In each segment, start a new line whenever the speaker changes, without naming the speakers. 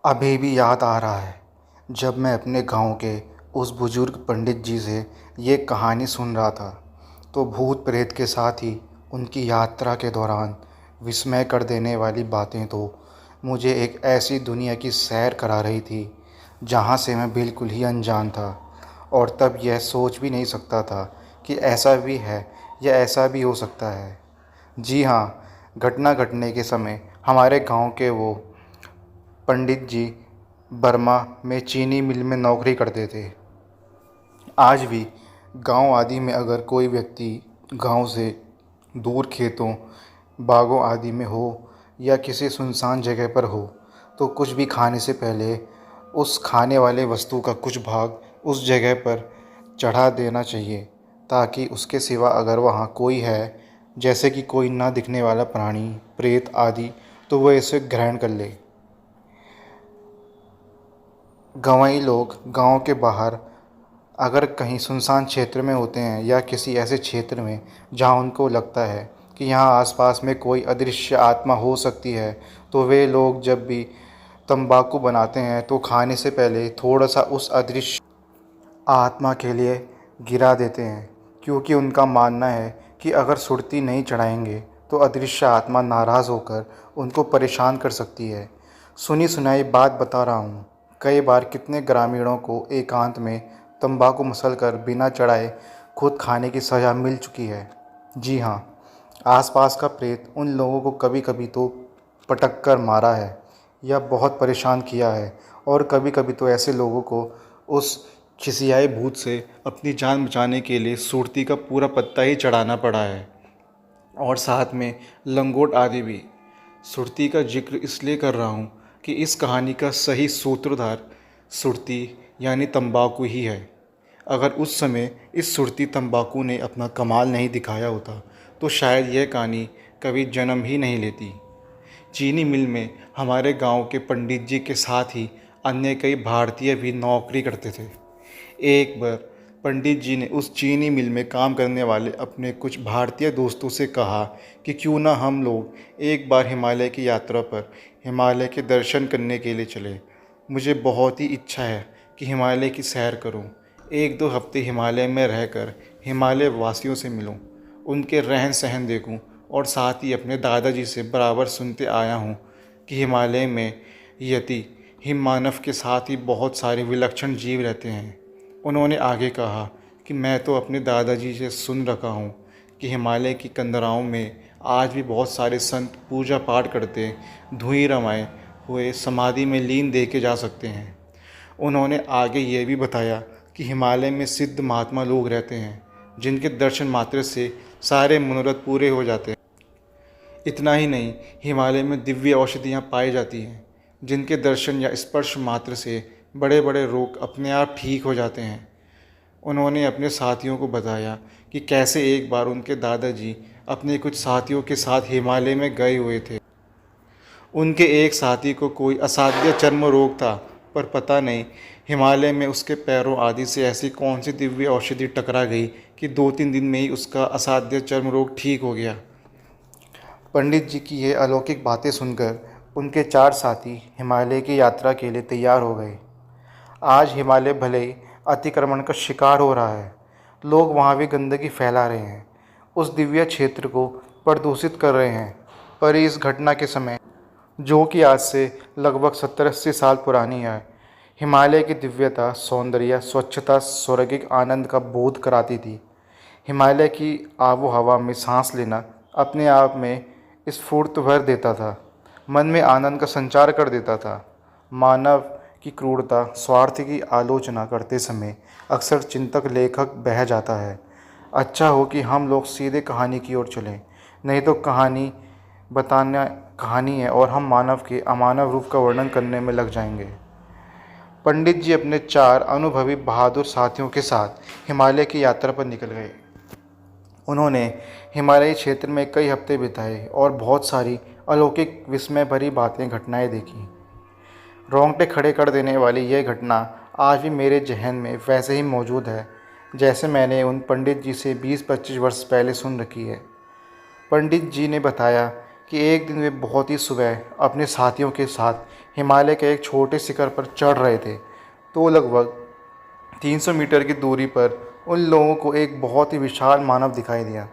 अभी भी याद आ रहा है जब मैं अपने गांव के उस बुजुर्ग पंडित जी से ये कहानी सुन रहा था। तो भूत प्रेत के साथ ही उनकी यात्रा के दौरान विस्मय कर देने वाली बातें तो मुझे एक ऐसी दुनिया की सैर करा रही थी जहां से मैं बिल्कुल ही अनजान था। और तब यह सोच भी नहीं सकता था कि ऐसा भी है या ऐसा भी हो सकता है। जी हाँ, घटना घटने के समय हमारे गांव के वो पंडित जी बर्मा में चीनी मिल में नौकरी करते थे। आज भी गांव आदि में अगर कोई व्यक्ति गांव से दूर खेतों, बागों आदि में हो या किसी सुनसान जगह पर हो, तो कुछ भी खाने से पहले उस खाने वाले वस्तु का कुछ भाग उस जगह पर चढ़ा देना चाहिए, ताकि उसके सिवा अगर वहाँ कोई है, जैसे कि कोई ना दिखने वाला प्राणी, प्रेत आदि, तो वह इसे ग्रहण कर ले। गंवाई लोग गांव के बाहर अगर कहीं सुनसान क्षेत्र में होते हैं या किसी ऐसे क्षेत्र में जहां उनको लगता है कि यहाँ आसपास में कोई अदृश्य आत्मा हो सकती है, तो वे लोग जब भी तंबाकू बनाते हैं तो खाने से पहले थोड़ा सा उस अदृश्य आत्मा के लिए गिरा देते हैं, क्योंकि उनका मानना है कि अगर सुरती नहीं चढ़ाएंगे तो अदृश्य आत्मा नाराज़ होकर उनको परेशान कर सकती है। सुनी सुनाई बात बता रहा हूँ। कई बार कितने ग्रामीणों को एकांत में तंबाकू मसलकर बिना चढ़ाए खुद खाने की सज़ा मिल चुकी है। जी हाँ, आसपास का प्रेत उन लोगों को कभी कभी तो पटक कर मारा है या बहुत परेशान किया है, और कभी कभी तो ऐसे लोगों को उस खिसियाए भूत से अपनी जान बचाने के लिए सुरती का पूरा पत्ता ही चढ़ाना पड़ा है, और साथ में लंगोट आदि भी। सुरती का जिक्र इसलिए कर रहा हूँ कि इस कहानी का सही सूत्रधार सुरती यानी तंबाकू ही है। अगर उस समय इस सुरती तंबाकू ने अपना कमाल नहीं दिखाया होता तो शायद यह कहानी कभी जन्म ही नहीं लेती। चीनी मिल में हमारे गांव के पंडित जी के साथ ही अन्य कई भारतीय भी नौकरी करते थे। एक बार पंडित जी ने उस चीनी मिल में काम करने वाले अपने कुछ भारतीय दोस्तों से कहा कि क्यों ना हम लोग एक बार हिमालय की यात्रा पर हिमालय के दर्शन करने के लिए चले। मुझे बहुत ही इच्छा है कि हिमालय की सैर करूं, एक दो हफ्ते हिमालय में रहकर हिमालय वासियों से मिलूं, उनके रहन सहन देखूं, और साथ ही अपने दादाजी से बराबर सुनते आया हूं कि हिमालय में यति हिममानव के साथ ही बहुत सारे विलक्षण जीव रहते हैं। उन्होंने आगे कहा कि मैं तो अपने दादाजी से सुन रखा हूँ कि हिमालय की कंदराओं में आज भी बहुत सारे संत पूजा पाठ करते धुएं रमाए हुए समाधि में लीन देखे जा सकते हैं। उन्होंने आगे ये भी बताया कि हिमालय में सिद्ध महात्मा लोग रहते हैं जिनके दर्शन मात्र से सारे मनोरथ पूरे हो जाते हैं। इतना ही नहीं, हिमालय में दिव्य औषधियाँ पाई जाती हैं जिनके दर्शन या स्पर्श मात्र से बड़े बड़े रोग अपने आप ठीक हो जाते हैं। उन्होंने अपने साथियों को बताया कि कैसे एक बार उनके दादाजी अपने कुछ साथियों के साथ हिमालय में गए हुए थे। उनके एक साथी को कोई असाध्य चर्म रोग था, पर पता नहीं हिमालय में उसके पैरों आदि से ऐसी कौन सी दिव्य औषधि टकरा गई कि 2-3 दिन में ही उसका असाध्य चर्म रोग ठीक हो गया। पंडित जी की ये अलौकिक बातें सुनकर उनके 4 साथी हिमालय की यात्रा के लिए तैयार हो गए। आज हिमालय भले ही अतिक्रमण का शिकार हो रहा है, लोग वहाँ भी गंदगी फैला रहे हैं, उस दिव्य क्षेत्र को प्रदूषित कर रहे हैं, पर इस घटना के समय, जो कि आज से लगभग 70-80 साल पुरानी है, हिमालय की दिव्यता, सौंदर्य, स्वच्छता, स्वर्गिक आनंद का बोध कराती थी। हिमालय की आबो हवा में सांस लेना अपने आप में स्फूर्ति भर देता था, मन में आनंद का संचार कर देता था। मानव की क्रूरता, स्वार्थ की आलोचना करते समय अक्सर चिंतक लेखक बह जाता है। अच्छा हो कि हम लोग सीधे कहानी की ओर चलें, नहीं तो कहानी बताना कहानी है और हम मानव के अमानव रूप का वर्णन करने में लग जाएंगे। पंडित जी अपने 4 अनुभवी बहादुर साथियों के साथ हिमालय की यात्रा पर निकल गए। उन्होंने हिमालयी क्षेत्र में कई हफ्ते बिताए और बहुत सारी अलौकिक विस्मय भरी बातें घटनाएं देखी। रोंगटे खड़े कर देने वाली यह घटना आज भी मेरे जहन में वैसे ही मौजूद है जैसे मैंने उन पंडित जी से 20-25 वर्ष पहले सुन रखी है। पंडित जी ने बताया कि एक दिन वे बहुत ही सुबह अपने साथियों के साथ हिमालय के एक छोटे शिखर पर चढ़ रहे थे। तो लगभग 300 मीटर की दूरी पर उन लोगों को एक बहुत ही विशाल मानव दिखाई दिया।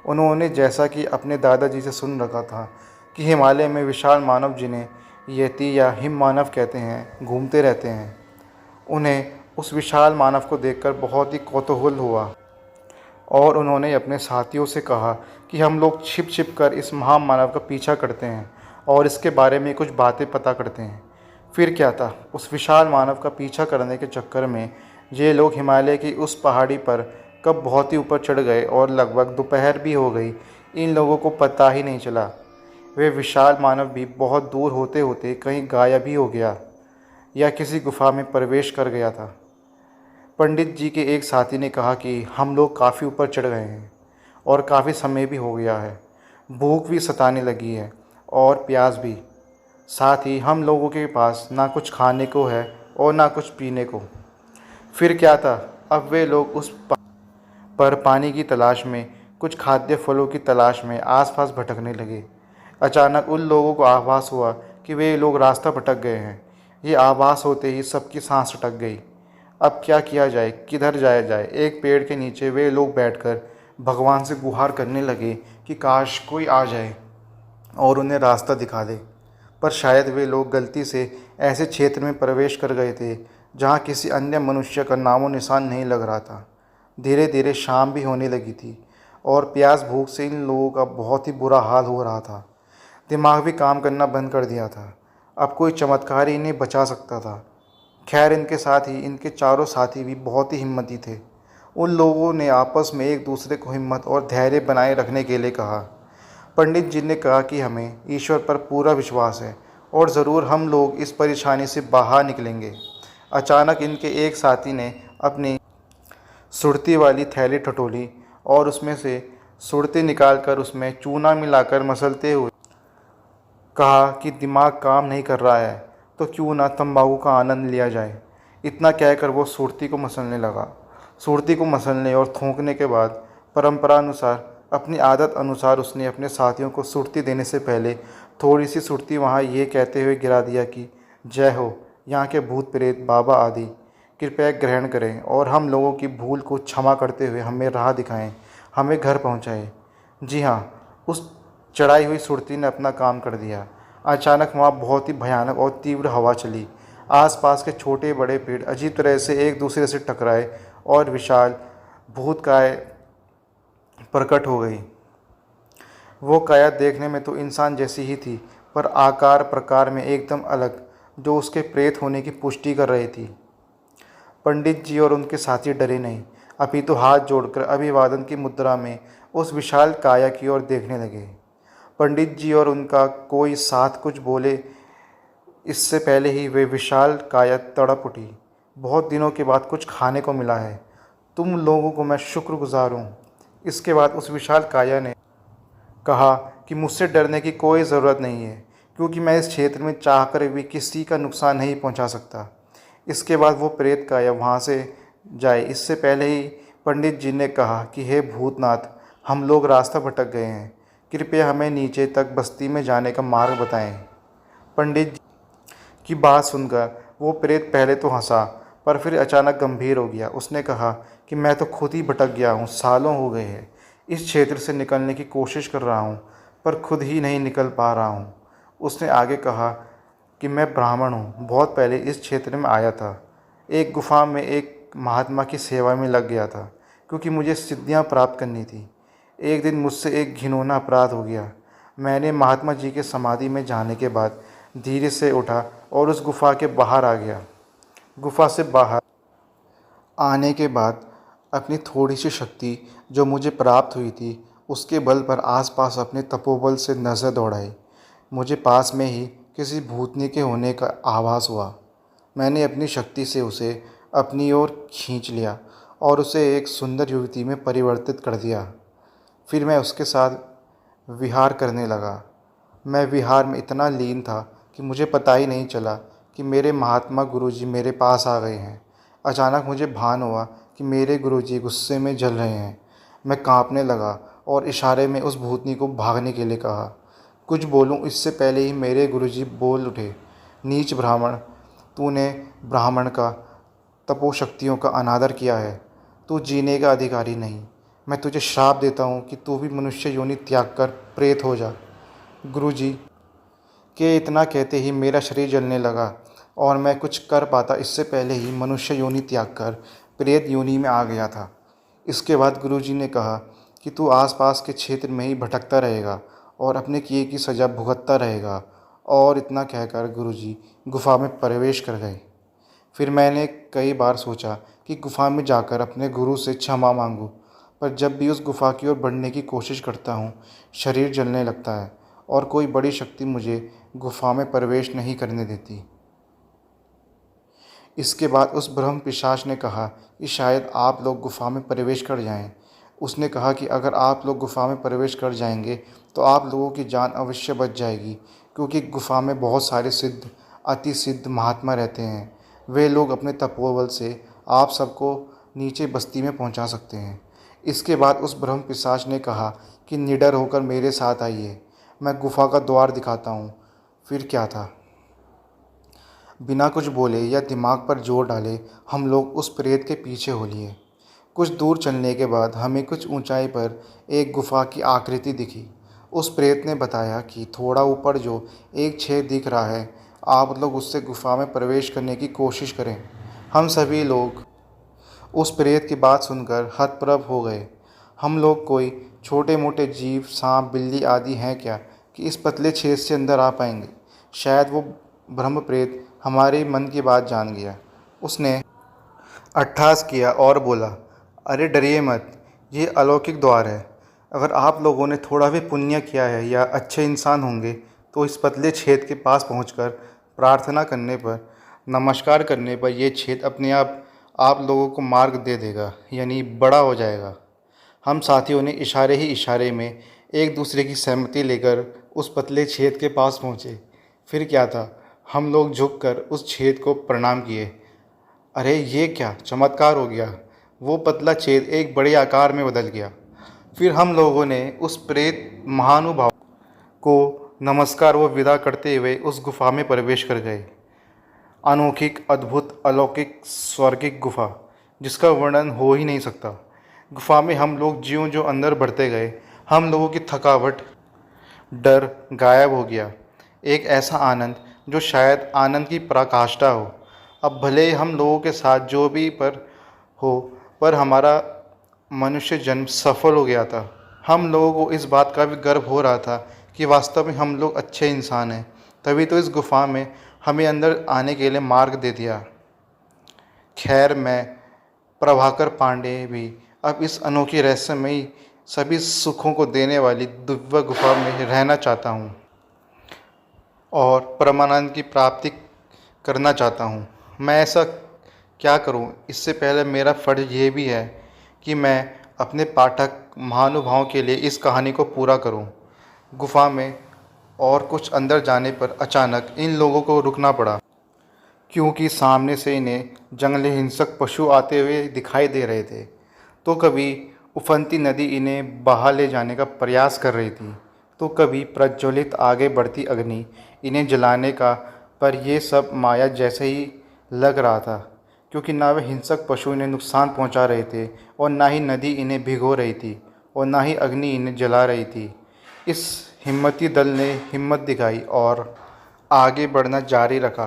उन्होंने जैसा कि अपने दादाजी से सुन रखा था कि हिमालय में विशाल मानव, जिन्हें यति या हिम मानव कहते हैं, घूमते रहते हैं। उन्हें उस विशाल मानव को देखकर बहुत ही कौतूहल हुआ और उन्होंने अपने साथियों से कहा कि हम लोग छिप छिप कर इस महामानव का पीछा करते हैं और इसके बारे में कुछ बातें पता करते हैं। फिर क्या था, उस विशाल मानव का पीछा करने के चक्कर में ये लोग हिमालय की उस पहाड़ी पर कब बहुत ही ऊपर चढ़ गए और लगभग दोपहर भी हो गई। इन लोगों को पता ही नहीं चला। वे विशाल मानव भी बहुत दूर होते होते कहीं गायब ही हो गया या किसी गुफा में प्रवेश कर गया था। पंडित जी के एक साथी ने कहा कि हम लोग काफ़ी ऊपर चढ़ गए हैं और काफ़ी समय भी हो गया है। भूख भी सताने लगी है और प्यास भी। साथ ही हम लोगों के पास ना कुछ खाने को है और ना कुछ पीने को। फिर क्या था, अब वे लोग उस पर पानी की तलाश में, कुछ खाद्य फलों की तलाश में आसपास भटकने लगे। अचानक उन लोगों को आभास हुआ कि वे लोग रास्ता भटक गए हैं। ये आभास होते ही सबकी सांस अटक गई। अब क्या किया जाए, किधर जाया जाए। एक पेड़ के नीचे वे लोग बैठकर भगवान से गुहार करने लगे कि काश कोई आ जाए और उन्हें रास्ता दिखा दे। पर शायद वे लोग गलती से ऐसे क्षेत्र में प्रवेश कर गए थे जहाँ किसी अन्य मनुष्य का नामो निशान नहीं लग रहा था। धीरे धीरे शाम भी होने लगी थी और प्यास भूख से इन लोगों का बहुत ही बुरा हाल हो रहा था। दिमाग भी काम करना बंद कर दिया था। अब कोई चमत्कार ही इन्हें बचा सकता था। खैर, इनके साथ ही इनके चारों साथी भी बहुत ही हिम्मती थे। उन लोगों ने आपस में एक दूसरे को हिम्मत और धैर्य बनाए रखने के लिए कहा। पंडित जी ने कहा कि हमें ईश्वर पर पूरा विश्वास है और ज़रूर हम लोग इस परेशानी से बाहर निकलेंगे। अचानक इनके एक साथी ने अपनी सुरती वाली थैली टटोली और उसमें से सुरती निकालकर उसमें चूना मिलाकर मसलते हुए कहा कि दिमाग काम नहीं कर रहा है तो क्यों ना तंबाकू का आनंद लिया जाए। इतना कहकर वो सुरती को मसलने लगा। सुरती को मसलने और थूकने के बाद परंपरा अनुसार, अपनी आदत अनुसार, उसने अपने साथियों को सुरती देने से पहले थोड़ी सी सुरती वहाँ ये कहते हुए गिरा दिया कि जय हो, यहाँ के भूत प्रेत बाबा आदि कृपया ग्रहण करें और हम लोगों की भूल को क्षमा करते हुए हमें राह दिखाएं, हमें घर पहुँचाएं। जी हाँ, उस चढ़ाई हुई सुरती ने अपना काम कर दिया। अचानक वहाँ बहुत ही भयानक और तीव्र हवा चली। आसपास के छोटे बड़े पेड़ अजीब तरह से एक दूसरे से टकराए और विशाल भूतकाय प्रकट हो गई। वो काया देखने में तो इंसान जैसी ही थी, पर आकार प्रकार में एकदम अलग, जो उसके प्रेत होने की पुष्टि कर रही थी। पंडित जी और उनके साथी डरे नहीं, अपितु हाथ जोड़कर अभिवादन की मुद्रा में उस विशाल काया की ओर देखने लगे। पंडित जी और उनका कोई साथ कुछ बोले इससे पहले ही वे विशाल काया तड़प उठी। बहुत दिनों के बाद कुछ खाने को मिला है, तुम लोगों को मैं शुक्रगुजार हूँ। इसके बाद उस विशाल काया ने कहा कि मुझसे डरने की कोई ज़रूरत नहीं है, क्योंकि मैं इस क्षेत्र में चाहकर भी किसी का नुकसान नहीं पहुँचा सकता। इसके बाद वो प्रेत काया वहाँ से जाए इससे पहले ही पंडित जी ने कहा कि हे भूतनाथ, हम लोग रास्ता भटक गए हैं, कृपया हमें नीचे तक बस्ती में जाने का मार्ग बताएं। पंडित जी की बात सुनकर वो प्रेत पहले तो हंसा, पर फिर अचानक गंभीर हो गया। उसने कहा कि मैं तो खुद ही भटक गया हूँ, सालों हो गए हैं इस क्षेत्र से निकलने की कोशिश कर रहा हूँ, पर खुद ही नहीं निकल पा रहा हूँ। उसने आगे कहा कि मैं ब्राह्मण हूँ, बहुत पहले इस क्षेत्र में आया था। एक गुफा में एक महात्मा की सेवा में लग गया था, क्योंकि मुझे सिद्धियाँ प्राप्त करनी थी। एक दिन मुझसे एक घिनौना अपराध हो गया। मैंने महात्मा जी के समाधि में जाने के बाद धीरे से उठा और उस गुफा के बाहर आ गया। गुफा से बाहर आने के बाद अपनी थोड़ी सी शक्ति जो मुझे प्राप्त हुई थी, उसके बल पर आसपास अपने तपोबल से नज़र दौड़ाई। मुझे पास में ही किसी भूतनी के होने का आभास हुआ। मैंने अपनी शक्ति से उसे अपनी ओर खींच लिया और उसे एक सुंदर युवती में परिवर्तित कर दिया। फिर मैं उसके साथ विहार करने लगा। मैं विहार में इतना लीन था कि मुझे पता ही नहीं चला कि मेरे महात्मा गुरुजी मेरे पास आ गए हैं। अचानक मुझे भान हुआ कि मेरे गुरुजी गुस्से में जल रहे हैं। मैं कांपने लगा और इशारे में उस भूतनी को भागने के लिए कहा। कुछ बोलूं इससे पहले ही मेरे गुरुजी बोल उठे, नीच ब्राह्मण, तूने ब्राह्मण का तपोशक्तियों का अनादर किया है। तू जीने का अधिकारी नहीं। मैं तुझे श्राप देता हूँ कि तू भी मनुष्य योनि त्याग कर प्रेत हो जा। गुरुजी के इतना कहते ही मेरा शरीर जलने लगा और मैं कुछ कर पाता इससे पहले ही मनुष्य योनि त्याग कर प्रेत योनि में आ गया था। इसके बाद गुरुजी ने कहा कि तू आसपास के क्षेत्र में ही भटकता रहेगा और अपने किए की सज़ा भुगतता रहेगा। और इतना कहकर गुरुजी गुफा में प्रवेश कर गए। फिर मैंने कई बार सोचा कि गुफा में जाकर अपने गुरु से क्षमा मांगूं, पर जब भी उस गुफा की ओर बढ़ने की कोशिश करता हूँ, शरीर जलने लगता है और कोई बड़ी शक्ति मुझे गुफा में प्रवेश नहीं करने देती। इसके बाद उस ब्रह्म पिशाच ने कहा कि शायद आप लोग गुफा में प्रवेश कर जाएं। उसने कहा कि अगर आप लोग गुफा में प्रवेश कर जाएंगे तो आप लोगों की जान अवश्य बच जाएगी, क्योंकि गुफा में बहुत सारे सिद्ध, अति सिद्ध महात्मा रहते हैं। वे लोग अपने तपोबल से आप सबको नीचे बस्ती में पहुंचा सकते हैं। इसके बाद उस ब्रह्म पिशाच ने कहा कि निडर होकर मेरे साथ आइए, मैं गुफा का द्वार दिखाता हूँ। फिर क्या था, बिना कुछ बोले या दिमाग पर जोर डाले हम लोग उस प्रेत के पीछे हो लिए। कुछ दूर चलने के बाद हमें कुछ ऊंचाई पर एक गुफा की आकृति दिखी। उस प्रेत ने बताया कि थोड़ा ऊपर जो एक छेद दिख रहा है, आप लोग उससे गुफा में प्रवेश करने की कोशिश करें। हम सभी लोग उस प्रेत की बात सुनकर हतप्रभ हो गए। हम लोग कोई छोटे मोटे जीव, सांप, बिल्ली आदि हैं क्या कि इस पतले छेद से अंदर आ पाएंगे। शायद वो ब्रह्म प्रेत हमारे मन की बात जान गया। उसने अट्टहास किया और बोला, अरे डरिए मत, ये अलौकिक द्वार है। अगर आप लोगों ने थोड़ा भी पुण्य किया है या अच्छे इंसान होंगे तो इस पतले छेद के पास पहुंचकर प्रार्थना करने पर, नमस्कार करने पर यह छेद अपने आप लोगों को मार्ग दे देगा, यानी बड़ा हो जाएगा। हम साथियों ने इशारे ही इशारे में एक दूसरे की सहमति लेकर उस पतले छेद के पास पहुँचे। फिर क्या था, हम लोग झुककर उस छेद को प्रणाम किए। अरे ये क्या चमत्कार हो गया, वो पतला छेद एक बड़े आकार में बदल गया। फिर हम लोगों ने उस प्रेत महानुभाव को नमस्कार व विदा करते हुए उस गुफा में प्रवेश कर गए। अनोखिक, अद्भुत, अलौकिक, स्वर्गिक गुफा, जिसका वर्णन हो ही नहीं सकता। गुफा में हम लोग ज्यों-ज्यों अंदर बढ़ते गए, हम लोगों की थकावट, डर गायब हो गया। एक ऐसा आनंद जो शायद आनंद की पराकाष्ठा हो। अब भले ही हम लोगों के साथ जो भी हो, पर हमारा मनुष्य जन्म सफल हो गया था। हम लोगों को इस बात का भी गर्व हो रहा था कि वास्तव में हम लोग अच्छे इंसान हैं। तभी तो इस गुफा में हमें अंदर आने के लिए मार्ग दे दिया। खैर, मैं प्रभाकर पांडे भी अब इस अनोखी रहस्यमयी, सभी सुखों को देने वाली दिव्य गुफा में रहना चाहता हूँ और परमानंद की प्राप्ति करना चाहता हूँ। मैं ऐसा क्या करूँ, इससे पहले मेरा फ़र्ज़ ये भी है कि मैं अपने पाठक महानुभावों के लिए इस कहानी को पूरा करूँ। गुफा में और कुछ अंदर जाने पर अचानक इन लोगों को रुकना पड़ा, क्योंकि सामने से इन्हें जंगली हिंसक पशु आते हुए दिखाई दे रहे थे। तो कभी उफनती नदी इन्हें बहा ले जाने का प्रयास कर रही थी, तो कभी प्रज्वलित आगे बढ़ती अग्नि इन्हें जलाने का। पर यह सब माया जैसे ही लग रहा था, क्योंकि ना वे हिंसक पशु इन्हें नुकसान पहुंचा रहे थे और ना ही नदी इन्हें भिगो रही थी और ना ही अग्नि इन्हें जला रही थी। इस हिम्मती दल ने हिम्मत दिखाई और आगे बढ़ना जारी रखा।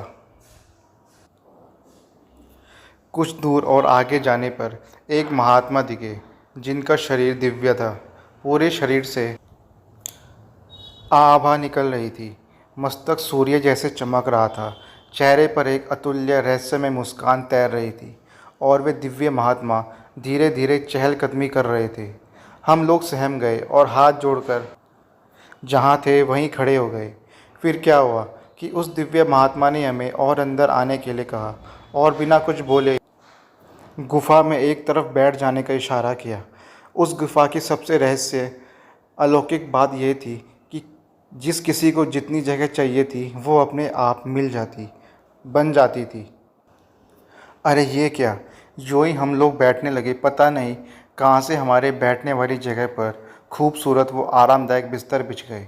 कुछ दूर और आगे जाने पर एक महात्मा दिखे, जिनका शरीर दिव्य था। पूरे शरीर से आभा निकल रही थी। मस्तक सूर्य जैसे चमक रहा था। चेहरे पर एक अतुल्य रहस्यमय मुस्कान तैर रही थी और वे दिव्य महात्मा धीरे धीरे चहलकदमी कर रहे थे। हम लोग सहम गए और हाथ जोड़कर जहाँ थे वहीं खड़े हो गए। फिर क्या हुआ कि उस दिव्य महात्मा ने हमें और अंदर आने के लिए कहा और बिना कुछ बोले गुफा में एक तरफ बैठ जाने का इशारा किया। उस गुफा की सबसे रहस्य अलौकिक बात यह थी कि जिस किसी को जितनी जगह चाहिए थी वो अपने आप मिल जाती, बन जाती थी। अरे ये क्या, यूँ ही हम लोग बैठने लगे, पता नहीं कहाँ से हमारे बैठने वाली जगह पर खूबसूरत वो आरामदायक बिस्तर बिछ गए।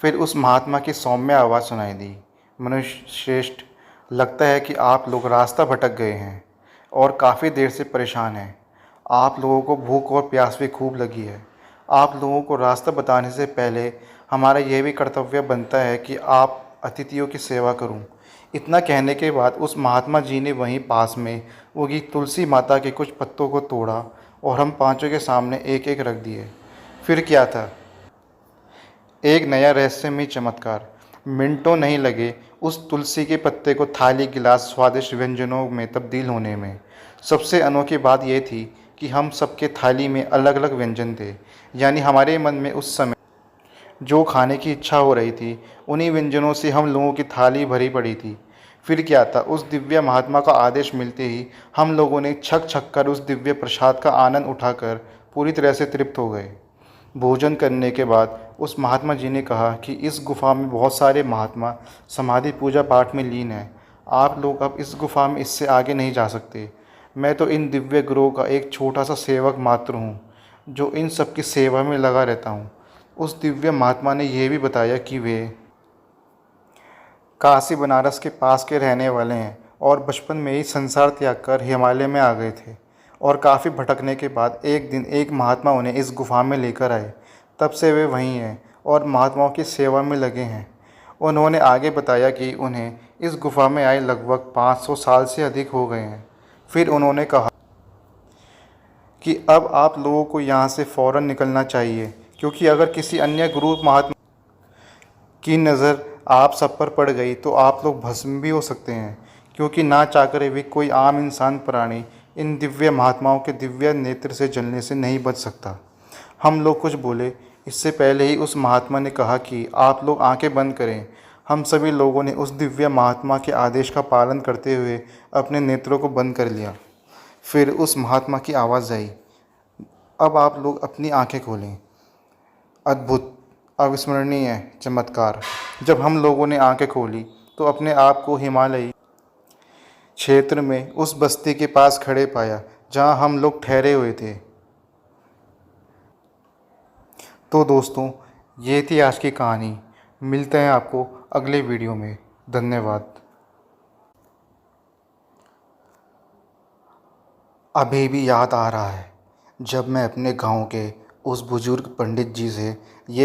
फिर उस महात्मा की सौम्य आवाज़ सुनाई दी, मनुष्य श्रेष्ठ, लगता है कि आप लोग रास्ता भटक गए हैं और काफ़ी देर से परेशान हैं। आप लोगों को भूख और प्यास भी खूब लगी है। आप लोगों को रास्ता बताने से पहले हमारा यह भी कर्तव्य बनता है कि आप अतिथियों की सेवा करूं। इतना कहने के बाद उस महात्मा जी ने वहीं पास में उगी तुलसी माता के कुछ पत्तों को तोड़ा और हम पांचों के सामने एक एक रख दिए। फिर क्या था, एक नया रहस्यमय चमत्कार। मिनटों नहीं लगे उस तुलसी के पत्ते को थाली, गिलास, स्वादिष्ट व्यंजनों में तब्दील होने में। सबसे अनोखी बात यह थी कि हम सबके थाली में अलग अलग व्यंजन थे, यानी हमारे मन में उस समय जो खाने की इच्छा हो रही थी, उन्हीं व्यंजनों से हम लोगों की थाली भरी पड़ी थी। फिर क्या था, उस दिव्य महात्मा का आदेश मिलते ही हम लोगों ने छक छक कर उस दिव्य प्रसाद का आनंद उठाकर पूरी तरह से तृप्त हो गए। भोजन करने के बाद उस महात्मा जी ने कहा कि इस गुफा में बहुत सारे महात्मा समाधि पूजा पाठ में लीन हैं। आप लोग अब इस गुफा में इससे आगे नहीं जा सकते। मैं तो इन दिव्य गुरुओं का एक छोटा सा सेवक मात्र हूँ, जो इन सब की सेवा में लगा रहता हूँ। उस दिव्य महात्मा ने यह भी बताया कि वे काशी बनारस के पास के रहने वाले हैं और बचपन में ही संसार त्याग कर हिमालय में आ गए थे, और काफ़ी भटकने के बाद एक दिन एक महात्मा उन्हें इस गुफा में लेकर आए। तब से वे वहीं हैं और महात्माओं की सेवा में लगे हैं। उन्होंने आगे बताया कि उन्हें इस गुफा में आए लगभग 500 साल से अधिक हो गए हैं। फिर उन्होंने कहा कि अब आप लोगों को यहाँ से फ़ौरन निकलना चाहिए, क्योंकि अगर किसी अन्य गुरु महात्मा की नज़र आप सब पर पड़ गई तो आप लोग भस्म भी हो सकते हैं, क्योंकि ना चाहकर भी कोई आम इंसान प्राणी इन दिव्य महात्माओं के दिव्य नेत्र से जलने से नहीं बच सकता। हम लोग कुछ बोले इससे पहले ही उस महात्मा ने कहा कि आप लोग आंखें बंद करें। हम सभी लोगों ने उस दिव्य महात्मा के आदेश का पालन करते हुए अपने नेत्रों को बंद कर लिया। फिर उस महात्मा की आवाज़ आई, अब आप लोग अपनी आंखें खोलें। अद्भुत, अविस्मरणीय चमत्कार। जब हम लोगों ने आंखें खोली तो अपने आप को हिमालयी क्षेत्र में उस बस्ती के पास खड़े पाया जहां हम लोग ठहरे हुए थे। तो दोस्तों, ये थी आज की कहानी। मिलते हैं आपको अगले वीडियो में। धन्यवाद। अभी भी याद आ रहा है जब मैं अपने गांव के उस बुजुर्ग पंडित जी से ये